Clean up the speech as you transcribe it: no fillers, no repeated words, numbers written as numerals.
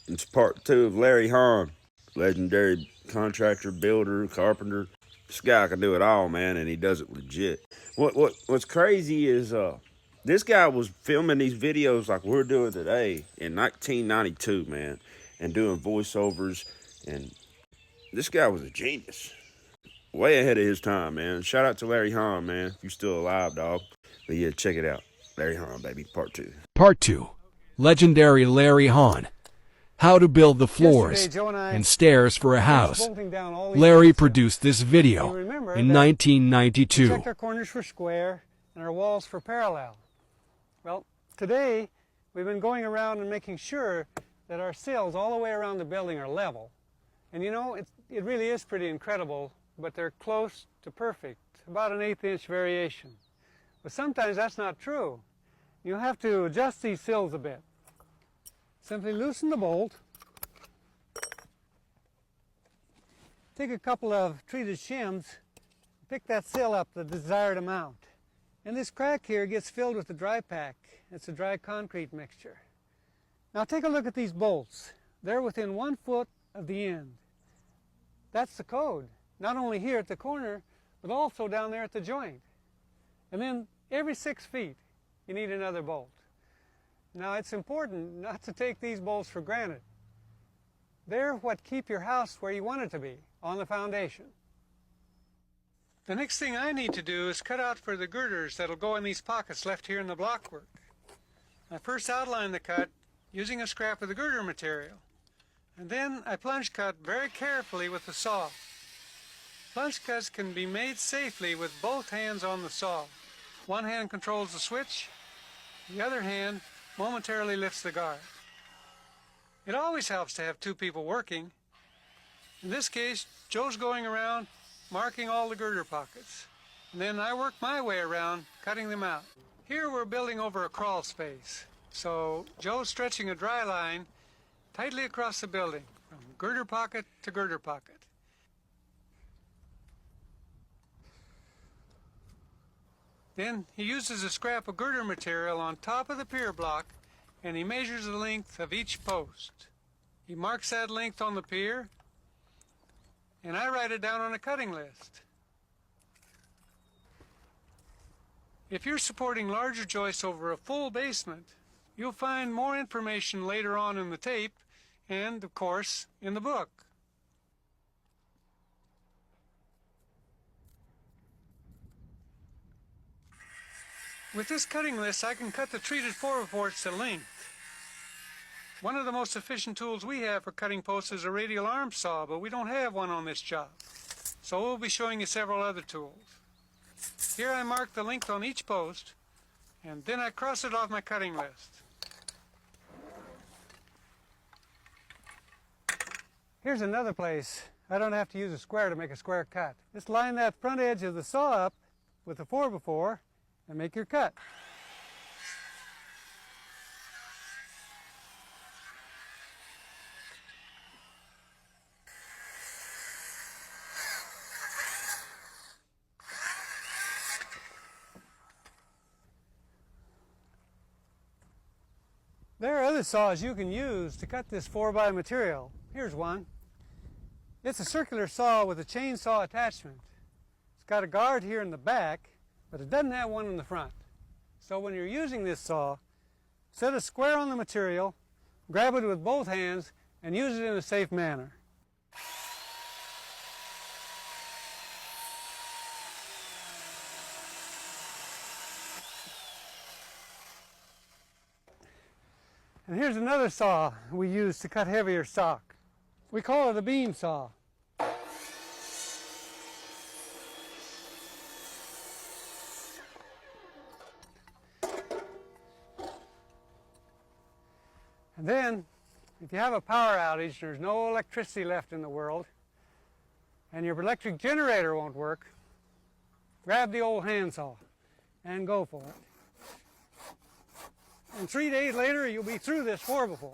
It's part two of Larry Haun, legendary contractor, builder, carpenter. This guy can do it all, man, and he does it legit. What's crazy is this guy was filming these videos like we're doing today in 1992, man, and doing voiceovers. And this guy was a genius, way ahead of his time, man. Shout out to Larry Haun, man. If you're still alive, dog. But yeah, check it out, Larry Haun, baby, part two. Part 2. Legendary Larry Haun. How to build the floors and stairs for a house. Larry produced this video in 1992. Checked our corners for square and our walls for parallel. Well, today we've been going around and making sure that our sills all the way around the building are level. And you know, it really is pretty incredible, but they're close to perfect, about an 1/8 inch variation. But sometimes that's not true. You'll have to adjust these sills a bit. Simply loosen the bolt, take a couple of treated shims, pick that sill up the desired amount. And this crack here gets filled with the dry pack. It's a dry concrete mixture. Now take a look at these bolts. They're within 1 foot of the end. That's the code, not only here at the corner, but also down there at the joint. And then every 6 feet, you need another bolt. Now it's important not to take these bolts for granted. They're what keep your house where you want it to be, on the foundation. The next thing I need to do is cut out for the girders that'll go in these pockets left here in the blockwork. I first outline the cut using a scrap of the girder material, and then I plunge cut very carefully with the saw. Plunge cuts can be made safely with both hands on the saw. One hand controls the switch, the other hand momentarily lifts the guard. It always helps to have 2 people working. In this case, Joe's going around marking all the girder pockets, and then I work my way around cutting them out. Here we're building over a crawl space, so Joe's stretching a dry line tightly across the building from girder pocket to girder pocket. Then he uses a scrap of girder material on top of the pier block, and he measures the length of each post. He marks that length on the pier, and I write it down on a cutting list. If you're supporting larger joists over a full basement, you'll find more information later on in the tape and, of course, in the book. With this cutting list, I can cut the treated 4x4s to length. One of the most efficient tools we have for cutting posts is a radial arm saw, but we don't have one on this job. So we'll be showing you several other tools. Here I mark the length on each post, and then I cross it off my cutting list. Here's another place I don't have to use a square to make a square cut. Just line that front edge of the saw up with the 4x4 and make your cut. There are other saws you can use to cut this 4x material. Here's one. It's a circular saw with a chainsaw attachment. It's got a guard here in the back, but it doesn't have one in the front. So when you're using this saw, set a square on the material, grab it with both hands, and use it in a safe manner. And here's another saw we use to cut heavier stock. We call it a beam saw. And then, if you have a power outage, there's no electricity left in the world, and your electric generator won't work, grab the old handsaw and go for it. And 3 days later, you'll be through this 4x4.